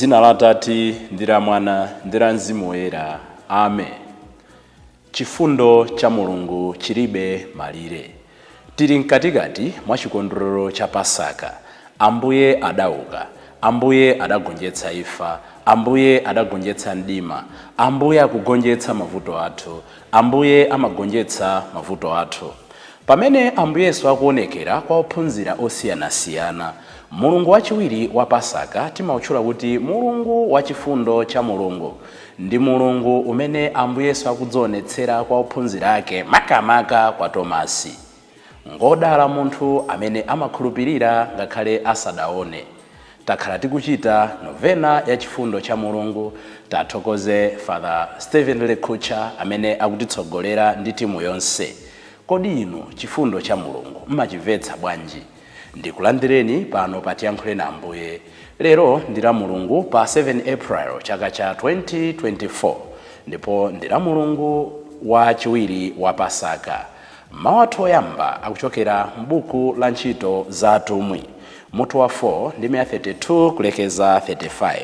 Mzina la Tati, ndira Mwana, ndira Mzimu Woyera. Amen. Chifundo cha Mulungu chilibe malire. Tili mkatikati mwa chikondwerero cha Pasaka. Ambuye adauka, Ambuye adagonjetsa imfa, Ambuye adagonjetsa mdima, Ambuye akugonjetsa mavuto athu, Ambuye amagonjetsa mavuto athu. Pamene Ambuye Yesu akuonekera kwa ophunzira osiyanasiyana, Mulungu wachiwiri wa Pasaka timautchula kuti Mulungu wa chifundo cha Mulungu. Ndi Mulungu umene Ambuye Yesu akudzionetsera kwa ophunzira ake makamaka kwa Tomasi. Ngodala munthu amene amakhulupirira ngakhale asadaone. Takhala tikuchita novena ya chifundo cha Mulungu. Tathokoze Father Stephen Lekucha amene akutitsogolera ndi timu yonse. Kodi inu chifundo cha Mulungu mmachimvetsa bwanji? Ndikulandireni pano patiyankhule na Ambuye. Lero ndira Mulungu pa 7 April chaka cha 2024. Ndipo ndira Mulungu wa chiwiri wa Pasaka. Mawu athu oyamba akuchokera m'buku la ntchito za atumwi, mutu wa 4 ndi 32 kulekeza 35.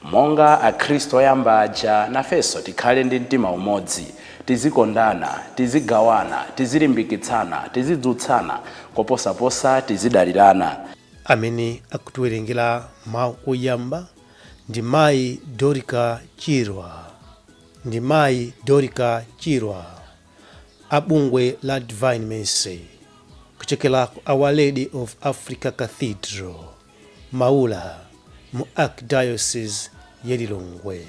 Monga akhristu oyamba aja, nafenso tikhale ndi mtima umodzi, tizikondana, tizigawana, tizilimbikitsana, tizidzutsana, koposaposa tizidalirana. Amene akutiwerengera mawu oyamba ndi mayi Dorika Chirwa, abungwe la Divine Mercy, kuchokera ku Our Lady of Africa Cathedral, Maula, mu Archdiocese ya Lilongwe.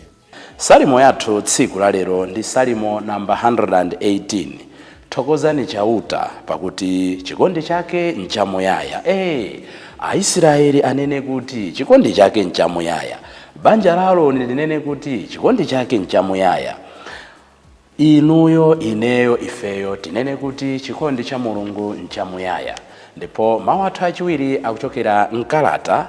Salimo yathu tsiku la lero ndi Salimo namba 118. Thokozani chauta pakuti chikondi chake nchamuyaya. Aisraeli anene kuti chikondi chake nchamuyaya. Banja la Aaroni linene kuti chikondi chake nchamuyaya. Inuyo, ineyo, ifeyo tinene kuti chikondi cha Mulungu nchamuyaya. Ndipo mawu athu achiwiri akuchokera mkalata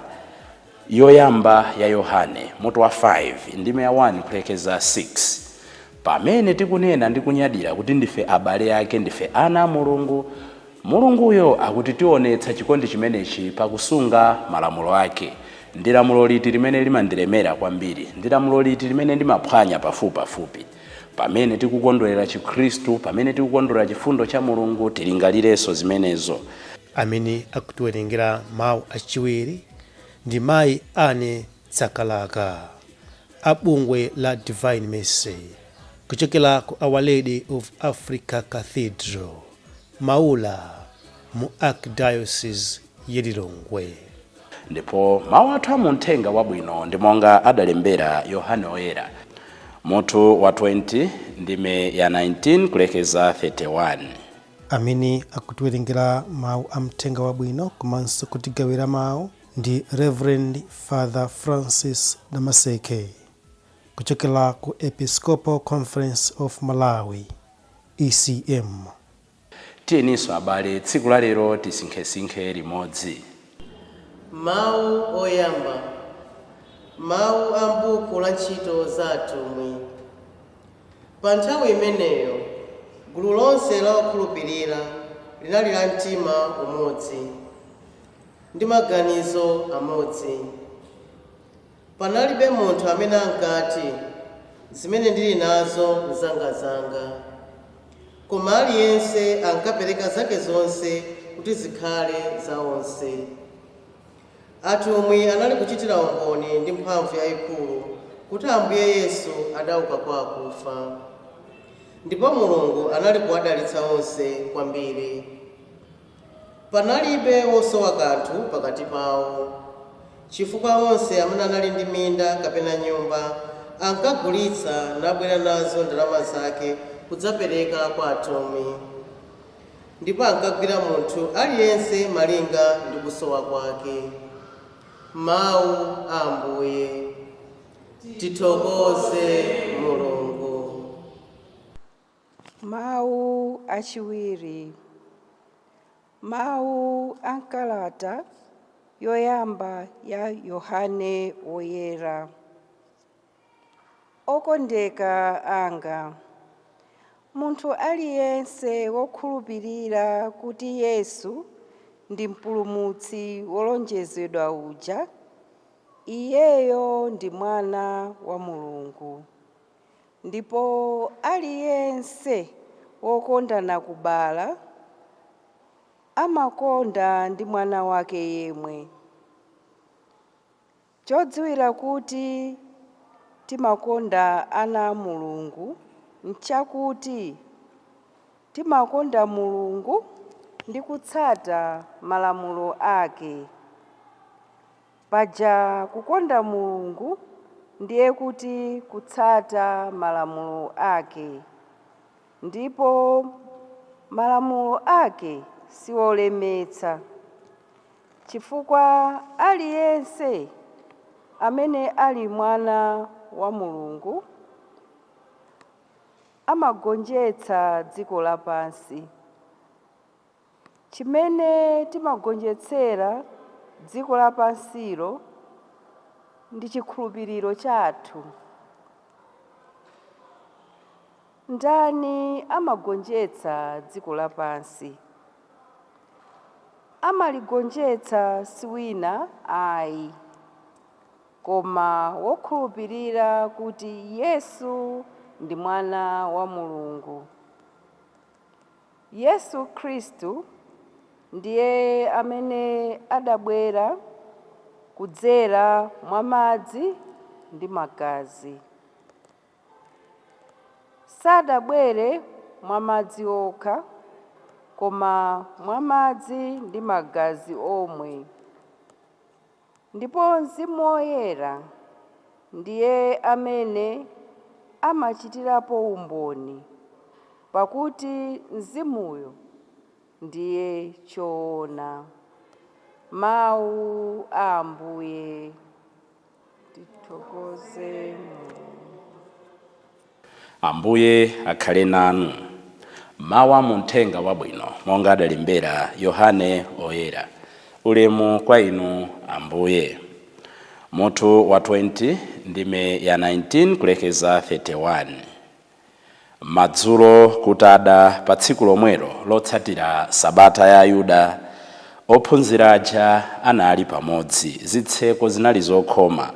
yoyamba ya Yohane, mutu wa 5 ndime ya 1 kulekeza 6. Pamene tikunena ndi kunyadira kuti ndife abale ake, ndife ana a Mulungu, Mulunguyo akutitionetsa chikondi chimenechi pakusunga malamulo ake. Ndi lamulo liti limene limandilemera kwambiri, ndi lamulo liti limene ndimaphwanya pafupi. Pamene tikukondwerera Chikhristu, pamene tikukondwerera chifundo cha Mulungu, tilingalirenso zimenezo. Amene akutiwerengera mawu achiwiri ndi mayi Ane Tsakalaka, abungwe la Divine Mercy, kuchokera ku Our Lady of Africa Cathedral, Maula, mu Archdiocese ya Lilongwe. Ndipo mawu athu amuthenga wabwino ndi monga adalembera Yohane Woyera, mutu wa 20 ndime ya 19 kulekeza 31. Amene akutiwerengera mawu amthenga wabwino komanso kutigawira mawu ndi Reverend Father Francis Damaseke, kuchokera ku Episcopal Conference of Malawi, ECM. Tiyeniso abale, tsiku la lero tisinkhe limodzi. Mawu oyamba. Mawu a m'buku la ntchito za atumwi. Pa nthawi imeneyo, gulu lonse la okhulupirira linali la mtima umodzi ndi maganizo amodzi. Panalibe munthu amene ankati zimene ndili nazo zanga, koma aliyense ankapereka zake zonse kuti zikhale za onse. Atumwi anali kuchitira umboni ndi mphamvu yayikulu kuti Ambuye Yesu adauka kwa akufa. Ndipo Mulungu anali kuwadalitsa onse kwambiri. Panalibe wosowa kanthu pakati pawo, chifukwa onse amene anali ndi minda kapena nyumba ankagulitsa nabwera nazo ndalama zake kudzapereka kwa atumwi. Ndipo ankagwira munthu aliyense malinga ndi kusowa kwake. Mawu a Ambuye. Tithokoze Mulungu. Mawu achiwiri. Mawu a mkalata yoyamba ya Yohane Woyera. Okondeka anga, munthu aliyense wokhulupirira kuti Yesu ndi mpulumutsi wolonjezedwa uja iyeyo ndi mwana wa Mulungu. Ndipo aliyense wokondana kubala amakonda ndi mwana wake yemwe. Chodziwira kuti timakonda ana a Mulungu nchakuti timakonda Mulungu ndi kutsata malamulo ake. Paja kukonda Mulungu ndiye kuti kutsata malamulo ake. Ndipo malamulo ake siwolemetsa, chifukwa aliyense amene ali mwana wa Mulungu amagonjetsa dziko lapansi. Chimene timagonjetsera dziko lapansilo ndi chikhulupiriro chathu. Ndani amagonjetsa dziko lapansi? Amaligonjetsa si wina ayi, koma wokhulupirira kuti Yesu ndi mwana wa Mulungu. Yesu Khristu ndiye amene adabwera kudzera mwa madzi ndi magazi. Sadabwere mwa madzi okha, koma mwa madzi ndi magazi omwe. Ndipo Mzimu Woyera ndiye amene amachitirapo umboni, pakuti Mzimuyo ndiye choona. Mawu a Ambuye. Tithokoze Mulungu. Ambuye akhale nanu. Mawu a Uthenga Wabwino monga adalembera Yohane Oyera. Ulemu kwa inu Ambuye. Mutu wa 20 ndime ya 19 kulekeza 31. Madzulo kutada pa tsiku lomwelo lotsatira Sabata ya Ayuda, ophunzira aja anali pamodzi, zitseko zinali zokhoma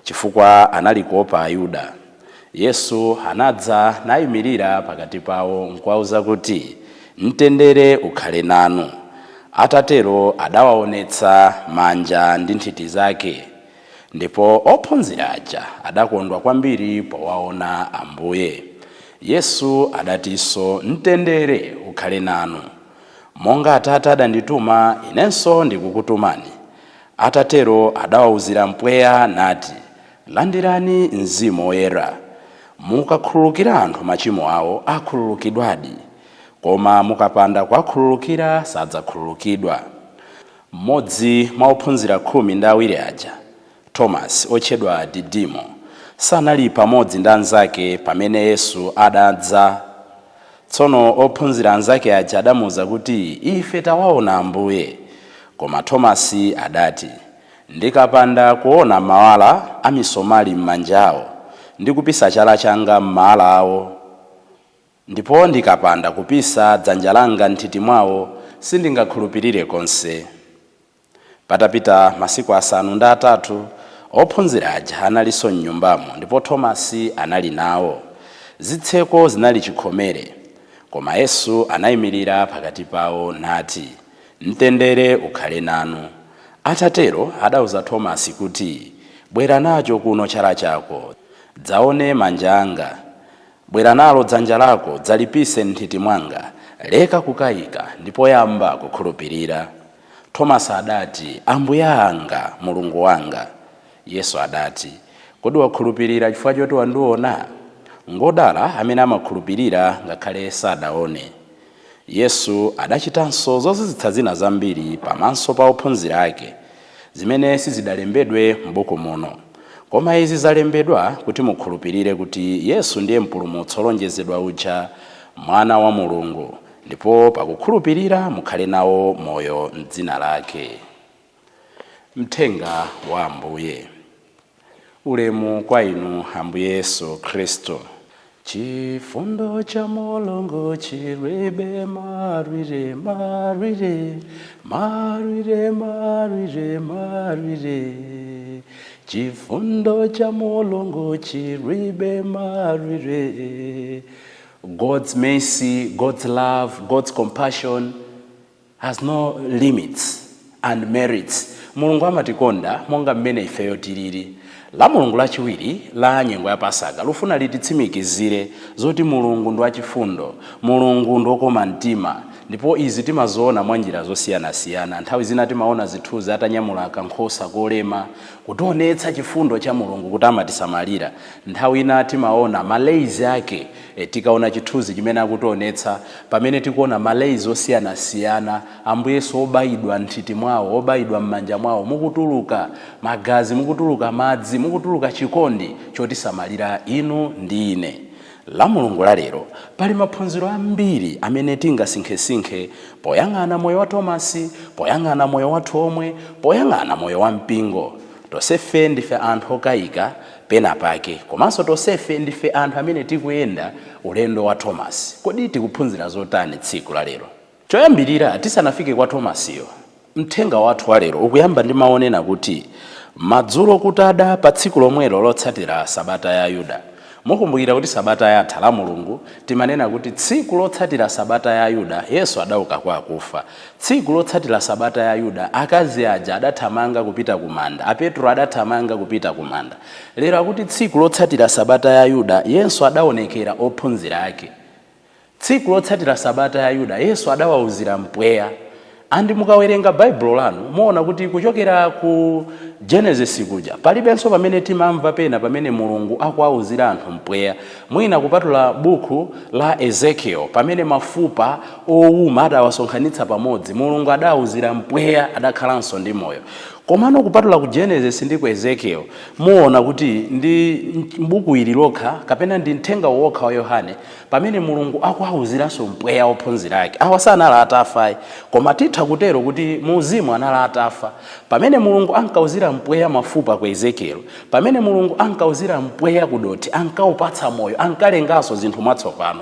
chifukwa anali kuopa Ayuda. Yesu anadza nayimirira pakati pawo nkuwawuza kuti, "Mtendere ukhale nanu." Atatero adawaonetsa manja ndi nthiti zake. Ndipo ophunzira aja adakondwa kwambiri powaona Ambuye. Yesu adatinso, "Mtendere ukhale nanu. Monga Atate adandituma, inenso ndikukutumani." Atatero adawawuzira mpweya nati, "Landirani Mzimu Woyera. Mukakhululukira anthu machimo awo akhululukidwadi, koma mukapanda kuwakhululukira sadzakhululukidwa." Mmodzi mwa ophunzira 12 aja, Tomasi otchedwa Didimo, sanali pamodzi ndi anzake pamene Yesu adadza. Tsono ophunzira anzake aja adamuwuza kuti, "Ife tawaona Ambuye." Koma Tomasi adati, "Ndikapanda kuona mawala a misomali m'manjawo ndi kupisa chala changa m'mawala awo, ndipo ndikapanda kupisa dzanja langa m'nthiti mwawo, sindingakhulupirire konse." Patapita masiku 3 ophunzira aja analinso m'nyumbamo, ndipo Tomasi anali nawo. Zitseko zinali chikhomere, koma Yesu anayimirira pakati pawo nati, "Mtendere ukhale nanu." Atatero adawuza Tomasi kuti, "Bwera nacho kuno chala chako, dzaone manja anga. Bwera nalo dzanja lako, dzalipise m'nthiti mwanga. Leka kukayika ndipo yamba kukhulupirira." Tomasi adati, "Ambuye anga, Mulungu wanga." Yesu adati, "Kodi wakhulupirira chifukwa choti wandiona? Ngodala amene amakhulupirira ngakhale sadaone." Yesu adachitanso zozizwitsa zina zambiri pamaso pa ophunzira ake, zimene sizidalembedwe m'buku muno. Koma izi zalembedwa kuti mukhulupirire kuti Yesu ndiye mpulumutsi olonjezedwa uja, Mwana wa Mulungu, ndipo pakukhulupirira mukhale nawo moyo m'dzina lake. Mthenga wa Ambuye. Ulemu kwa inu Ambuye Yesu Khristu. Chifundo cha Mulungu chilibe malire, malire, malire, malire, malire. Chifundo cha Mulungu chiribe marire. God's mercy, God's love, God's compassion has no limits and merits. Mulungu amatikonda monga mmene ifeyo tilili. Lamulungu lachiwiri la nyengo ya Pasaka lufuna lititsimikizire zoti Mulungu ndi wachifundo, Mulungu ndi wokoma mtima. Ndipo izi timazoona mwa njira zosiyana-siyana. Nthawi zina timaona zithunzi atanyamula kankhosa kolema kutionetsa chifundo cha Mulungu kuti amatisamalira. Nthawi ina timaona malezi ake, tikaona chithunzi chimene akutionetsa pamene tikuona malezi osiyana-siyana, Ambuyesu obayidwa nthiti mwawo, obayidwa m'manja mwawo, mukutuluka magazi, mukutuluka madzi, mukutuluka chikondi chotisamalira inu ndi ine. La Mulungu la lero pali maphunziro ambiri amene tingasinkhesinkhe poyang'ana moyo wa Tomasi, poyang'ana moyo wathu omwe, poyang'ana moyo wa mpingo. Tosefe ndife anthu okayika pena pake, komanso tosefe ndife anthu amene tikuyenda ulendo wa Tomasi. Kodi tikuphunzira zotani tsiku la lero? Choyambirira tisanafike kwa Tomasiyo, mthenga wathu wa lero ukuyamba ndi maonena kuti madzulo kutada pa tsiku lomwelo lotsatira sabata ya Ayuda. Mukumbukira kuti sabata yatha la Mulungu timanena kuti tsiku lotsatira sabata ya Ayuda Yesu adauka kwa akufa. Tsiku lotsatira sabata ya Ayuda akazi aja adathamanga kupita kumanda, Petro adathamanga kupita kumanda. Lero akuti tsiku lotsatira sabata ya Ayuda Yesu adaonekera ophunzira ake. Tsiku lotsatira sabata ya Ayuda Yesu adawauzira mpweya. Andi mukawerenga Bible lanu muona kuti kuchokera ku Genesis kuja palibenso pamene timamva pena pamene Mulungu akuwauzira anthu mpweya, mwina kupatula buku la Ezekiel pamene mafupa owuma adawasonkhanitsa pamodzi, Mulungu adawauzira mpweya adakhalanso ndi moyo. Komano kupatula ku Genesis ndi ku Ezekiel muona kuti ndi buku ili lokha kapena ndi mthenga wokha wa Yohane pamene Mulungu akuwauziranso mpweya ophunzira ake. Awa sanali atafa, koma titha kutero kuti muuzimu anali atafa. Pamene Mulungu ankauzira mpweya mafupa ku Ezekiel, pamene Mulungu ankauzira mpweya kudoti, ankaupatsa moyo, ankalenganso zinthu mwatsopano.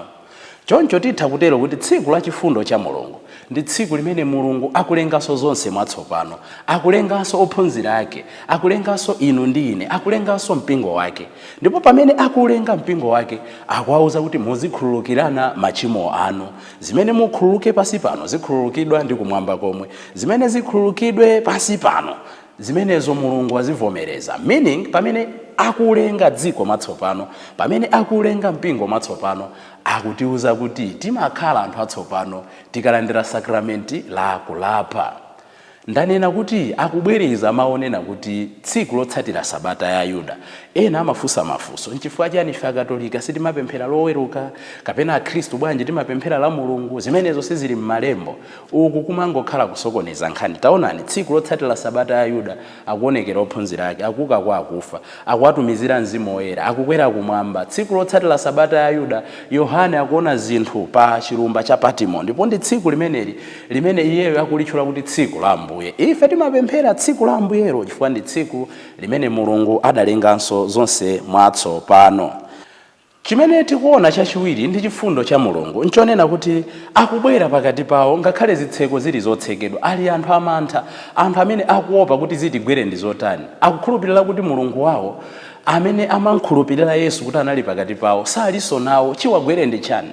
Choncho titha kutero kuti tsiku la chifundo cha Mulungu ndi tsiku limene Mulungu akulenganso zonse mwatsopano, akulenganso ophunzira ake, akulenganso inu ndi ine, akulenganso mpingo wake. Ndipo pamene akulenga mpingo wake akuwauza kuti muzikhululukirana machimo anu. Zimene mukhululuke pasi pano zikhululukidwa ndi kumwamba komwe, zimene zikhululukidwe pasi pano zimenezo Mulungu azivomereza. Meaning pamene akulenga dziko matsopano, pamene akulenga mpingo matsopano, akutiuza kuti timakhala anthu atsopano tikalandira sakramenti la kulapa. Ndanena kuti akubwereza maonena kuti tsiku lotsatira sabata ya Ayuda ena amafunsa mafunso, nchifukwa chani ife akatolika sitimapemphera loweruka, kapena akhristu bwanji timapemphera la Mulungu? Zimenezo sizili m'malembo. Uku kumangokhala kusokoneza nkhani. Taonani tsiku lotsatira sabata ya Ayuda akuonekera ophunzira ake, akuka kwa akufa, akuwatumizira Mzimu Woyera, akukwera kumwamba. Tsiku lotsatira sabata ya Ayuda Yohane akuona zinthu pa chilumba cha Patimo, ndipo ndi tsiku limene iyeyo akulitchula kuti tsiku la Ambuye. Ife timapemphera tsiku la Ambuyero chifukwa ndi tsiku limene Mulungu adalenganso zonse mwatsopano. Chimene tikuona chachiwiri ndi chifundo cha Mulungu nchonena kuti akubwera pakati pawo ngakhale zitseko zili zotsekedwa. Ali anthu amantha, anthu amene akuopa kuti zitigwere ndi zotani. Akukhulupirira kuti Mulungu wawo amene amankhulupirira Yesu kuti anali pakati pawo salinso nawo, chiwagwere ndi chani.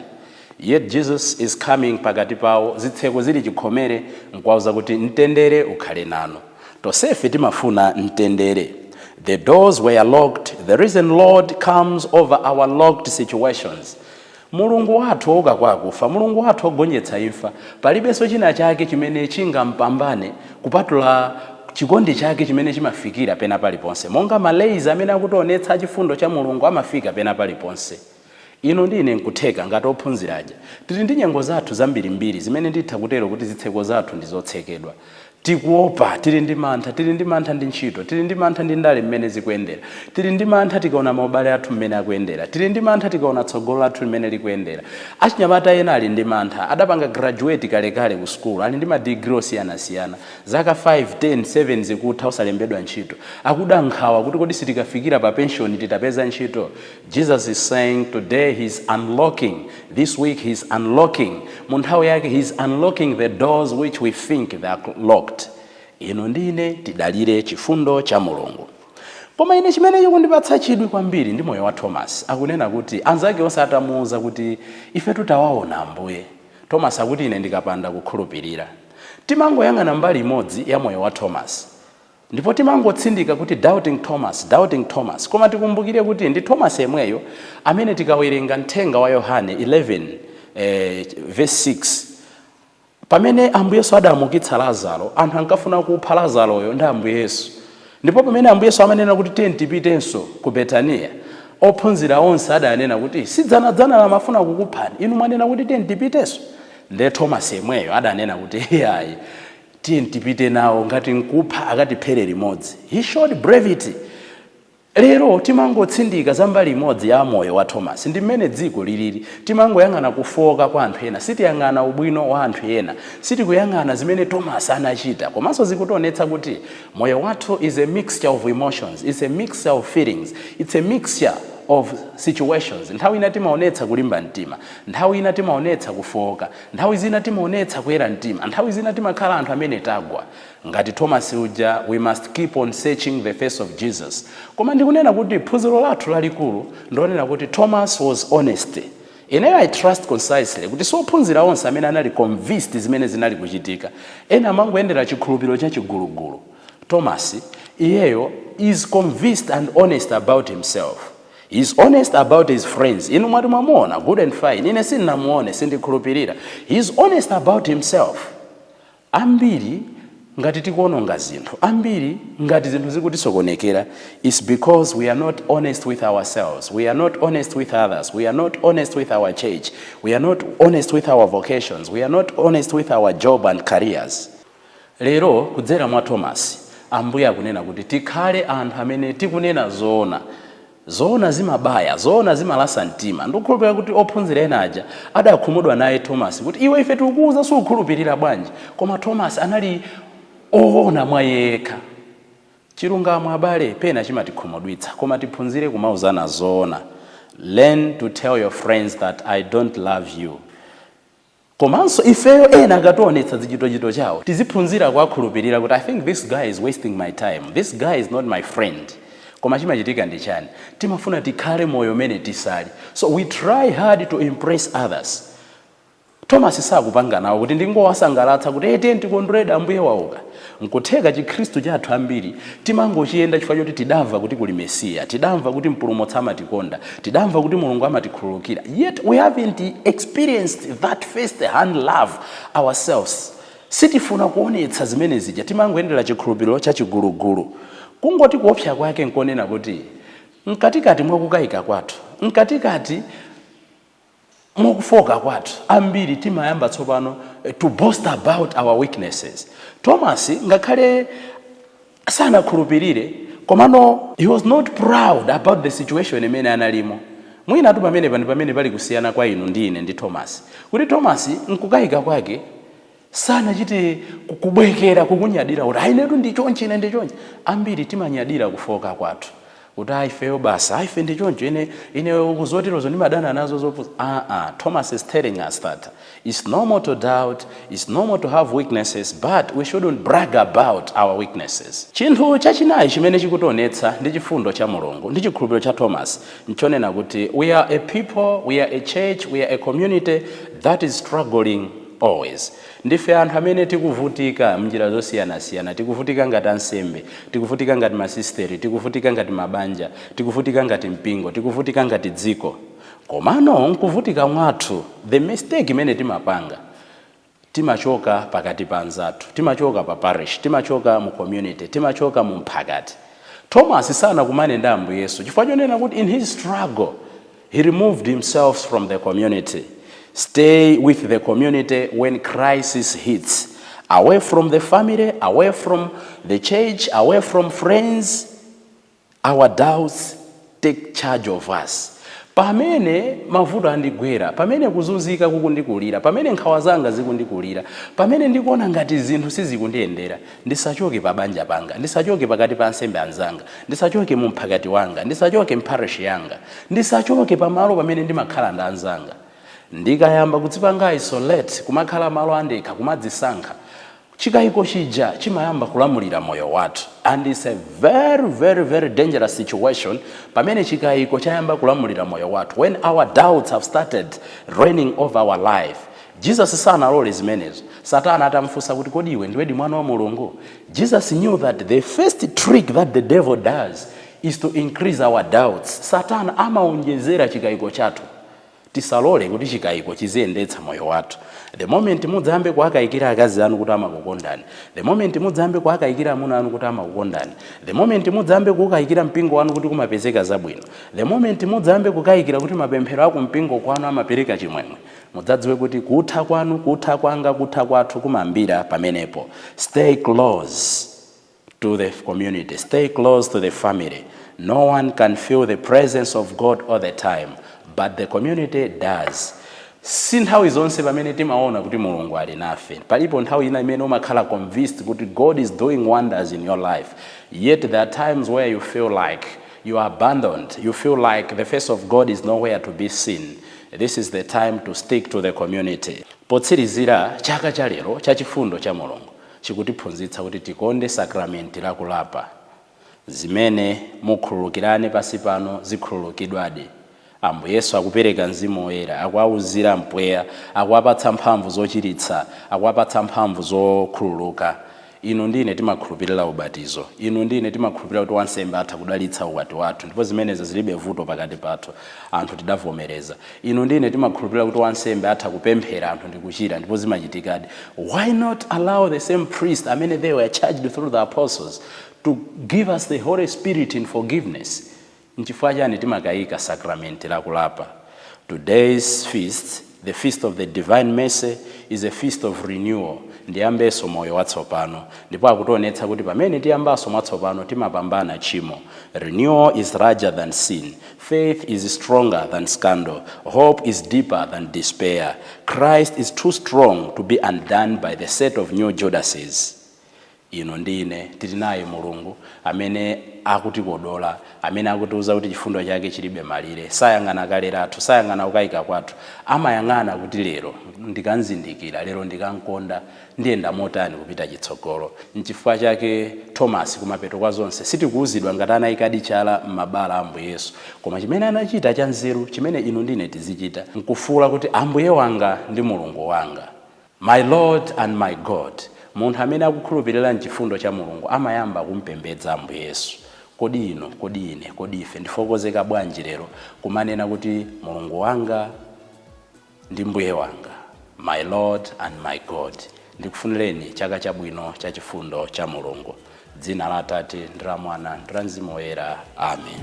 Yet Jesus is coming pakati pawo, zitseko zili chikhomere, nkwauza kuti mtendere ukhale nanu. Tosefe timafuna mtendere. The doors were locked. The reason Lord comes over our locked situations. Mulungu wathu oka kwa akufa, Mulungu wathu ogonjetsa imfa, palibenso china chake chimene chingampambane kupatula chikondi chake chimene chimafikira pena paliponse. Monga malezi amene akutionetsa chifundo cha Mulungu amafika pena paliponse. Ino ndine nkutheka ngati ophunziraja tili ndi nyengo zathu zambirimbiri zimene nditha kutero kuti zitseko zathu ndizotsekedwa. Tikuopa, tili ndi mantha ndi ntchito, tili ndi mantha ndi ndale mmene zikuyendera, tili ndi mantha tikaona maubale athu mmene akuyendera, tili ndi mantha tikaona tsogolo lathu mmene likuyendera. Achinyamata ena ali ndi mantha, adapanga graduate kalekale ku school, ali ndi madegree osiyana-siyana, zaka 5, 10, 7 zikutha osalembedwa ntchito. Akuda nkhawa kuti kodi sitikafikira pa pension titapeza ntchito. Jesus is saying today he's unlocking, this week he's unlocking, mu nthawi yake he's unlocking the doors which we think they are locked. Ino ndine tidalire chifundo cha Mulungu. Koma ine chimene chikundipatsa chidwi kwambiri ndi moyo wa Thomas. Akunena kuti anzake onse atamuuza kuti ife tutawaona Ambuye. Thomas akuti ine ndikapanda kukhulupirira. Timangoyang'ana mbali imodzi ya moyo wa Thomas. Ndipo timangotsindika kuti doubting Thomas. Koma tikumbukire kuti ndi Thomas yemweyo amene tikawerenga mthenga wa Yohane 11 verse 6. Pamene Ambuye Yesu adamukitsa Lazaro, anthu ankafuna kupha Lazaroyo ndi Ambuye Yesu. Ndipo pamene Ambuye Yesu amanena kuti tiye tipitenso ku Betaniya, ophunzira onse adanena kuti sidzanadzana lamafuna kukuphani, inu mwanena kuti tiye tipitenso. Nde Thomas yemweyo adanena kuti ayi tiye tipite nawo ngati nkupha akatiphere limodzi. He showed brevity. Lero timangotsindika za mbali imodzi ya moyo wa Thomas. Ndi mmene dziko lilili. Timangoyang'ana kufoka kwa anthu ena, sitiyang'ana ubwino wa anthu ena, sitikuyang'ana zimene Thomas anachita. Komanso zikutionetsa kuti moyo wathu is a mixture of emotions, it's a mixture of feelings, it's a mixture of situations. Nthawi ina timaonetsa kulimba mtima, nthawi ina timaonetsa kufoka, nthawi zina timaonetsa kuyera mtima, nthawi zina timakhala anthu amene tagwa. Ngati Thomas uja, we must keep on searching the face of Jesus. Koma ndikunena kuti phunziro lathu lalikulu ndionena kuti Thomas was honest. Ineyo I trust concisely kuti sophunzira onse amene anali convinced zimene zinali kuchitika, ena amangoyendera chikhulupiriro cha chigulugulu. Thomas iyeyo is convinced and honest about himself. He is honest about his friends. Inu mwati mwamuona good and fine. Ine sindinamuone, sindikhulupirira. He is honest about himself. Ambiri ngati tikuononga zinthu, ambiri ngati zinthu zikutisokonekera, is because we are not honest with ourselves. We are not honest with others. We are not honest with our church. We are not honest with our vocations. We are not honest with our job and careers. Lero kudzera mwa Thomas, Ambuye akunena kuti tikhale anthu amene tikunena zoona zimabaya, zoona zimalasa mtima. Ndikukhulupirira kuti ophunzira ena aja adakhumudwa naye Thomas kuti iwe ife tikukuuza sukhulupirira bwanji. Koma Thomas anali oona mwa yekha. Chilungamo abale pena chimatikhumudwitsa, koma tiphunzire kumauzana zoona. Learn to tell your friends that I don't love you. Komanso ifeyo ena akationetsa zichitochito chawo, tiziphunzira kuwakhulupirira kuti I think this guy is wasting my time, this guy is not my friend. Koma chimachitika ndi chani? Timafuna tikhale moyo mene tisali. So we try hard to impress others. Thomas sakupanga nawo kuti ndingowasangalatsa kuti ete tikondwereda Ambuye wauka. Nkutheka chikhristu chathu ambiri timangochiyenda chifukwa choti tidamva kuti kuli Mesiya, tidamva kuti mpulumutsi amatikonda, tidamva kuti Mulungu amatikhululukira. Yet we haven't experienced that first hand love ourselves. Sitifuna kuonetsa zimene zija, timangoyendera chikhulupiriro cha chigulugulu. Kungoti kuopsa kwake nkonena kuti mkatikati mwakukayika kwathu, mkatikati mwakufoka kwathu, ambiri timayamba tsopano to boast about our weaknesses. Thomas ngakhale sanakhulupirire, komano he was not proud about the situation imene analimo. Mwina atu pamene pali kusiyana kwa inu ndi ine ndi Thomas. Kuti Thomas nkukayika kwake sana chite kubwekera kukunyadira kuti ainetu ndichonchi ine ndichonchi. Ambiri timanyadira kufoka kwathu kuti aifeyo basa aife ndichonchi ine ukuzotirozo ndi madana nazo zopuza. Thomas is telling us that it's normal to doubt, it's normal to have weaknesses, but we shouldn't brag about our weaknesses. Chinthu chachinayi chimene chikutionetsa ndi chifundo cha Mulungu ndi chikhulupiriro cha Thomas nchonena kuti we are a people, we are a church, we are a community that is struggling always. Ndife anthu amene tikuvutika mnjira zosiyana-siyana, tikuvutika ngati ansembe, tikuvutika ngati masisteri, tikuvutika ngati mabanja, tikuvutika ngati mpingo, tikuvutika ngati dziko. Komano nkuvutika mwathu, the mistake imene timapanga, timachoka pakati pa anzathu, timachoka pa parish, timachoka mu community, timachoka mu mphakati. Thomas sana kumane ndi Ambuye Yesu chifukwa chonena kuti in his struggle he removed himself from the community. Stay with the community when crisis hits. Away from the family, away from the church, away from friends. Our doubts take charge of us. Pamene mavuto andigwera, pamene kuzunzika kukundikulira, pamene nkhawa zanga zikundikulira, pamene ndikuona ngati zinthu sizikundiyendera, ndisachoke pa banja panga, ndisachoke pakati pa ansembe anzanga, ndisachoke mu mphakati wanga, ndisachoke mparish yanga, ndisachoke pamalo pamene ndimakhala ndi anzanga. Ndikayamba kudzipanga isolate kumakhala malo andekha kumadzisankha, chikayiko chija chimayamba kulamulira moyo wathu, and it's a very very very dangerous situation pamene chikayiko chayamba kulamulira moyo wathu, when our doubts have started reigning over our life. Jesus sanalole zimenezo. Satana atamfunsa kuti kodi iwe ndiwedi mwana wa Mulungu. Jesus knew that the first trick that the devil does is to increase our doubts. Satana amaonjezera chikayiko chathu. Tisalole kuti chikayiko chiziyendetsa moyo wathu. The moment mudzambe kuakayikira akazi anu kuti amakukondani, the moment mudzambe kuakayikira amuna anu kuti amakukondani, the moment mudzambe kukayikira mpingo wanu kuti kumapezeka zabwino, the moment mudzambe kukayikira kuti mapemphero ako mpingo kwanu amapereka chimwemwe, mudzadziwe kuti kutha kwanu, kutha kwanga, kutha kwathu kumambira pamenepo. Stay close to the community, stay close to the family. No one can feel the presence of God all the time, but the community does. Sinthawi zonse pamene timaona kuti Mulungu ali nafe, palipo nthawi ina imene umakhala convinced kuti God is doing wonders in your life, yet there are times where you feel like you are abandoned, you feel like the face of God is nowhere to be seen. This is the time to stick to the community. Potsirizira chaka cha lero cha chifundo cha Mulungu chikutiphunzitsa kuti tikonde sakramenti la kulapa. Zimene mukhululukirane pasi pano zikhululukidwadi. Ambuye Yesu akupereka Mzimu Woyera, akuwauzira mpweya, akuwapatsa mphamvu zochiritsa, akuwapatsa mphamvu zokhululuka. Inu ndine timakhulupirira ubatizo. Inu ndine timakhulupirira kuti wansembe atha kudalitsa ukwati wathu, ndipo zimenezi zilibe vuto pakati pathu, anthu tidavomereza. Inu ndine timakhulupirira kuti wansembe atha kupemphera anthu ndikuchira, ndipo zimachitikadi. Why not allow the same priest, amene they were charged through the apostles, to give us the Holy Spirit in forgiveness? Nchifukwa chani timakayika sakramenti la kulapa? Today's feast, the feast of the divine mercy, is a feast of renewal. Ndiyambeso moyo watsopano, ndipo akutionetsa kuti pamene tiyambaso mwatsopano timapambana chimo. Renewal is larger than sin. Faith is stronger than scandal. Hope is deeper than despair. Christ is too strong to be undone by the set of new Judases. Ino ndine tili naye Mulungu amene akutikodola, amene akutiuza kuti chifundo chake chilibe malire. Sayang'ana kale lathu, sayang'ana kukayika kwathu, amayang'ana kuti lero ndikanzindikira, lero ndikankonda, ndiyenda motani kupita chitsogolo. Nchifukwa chake Thomas kumapeto kwa zonse sitikuuzidwa ngati anayikadi chala m'mabala a Ambuye Yesu, koma chimene anachita cha nzeru, chimene inu ndine tizichita, nkufuula kuti Ambuye wanga ndi Mulungu wanga, my Lord and my God. Munthu amene akukhulupirira chifundo cha Mulungu amayamba kumpembedza Ambuye Yesu. Kodi ino, kodi ine, kodi ife ndifokozeka bwanji lero kumanena kuti Mulungu wanga ndi Mbuye wanga, my Lord and my God. Ndikufunireni chaka chabwino cha chifundo cha Mulungu. Dzina la Atate ndi la Mwana ndi la Mzimu Woyera. Amen.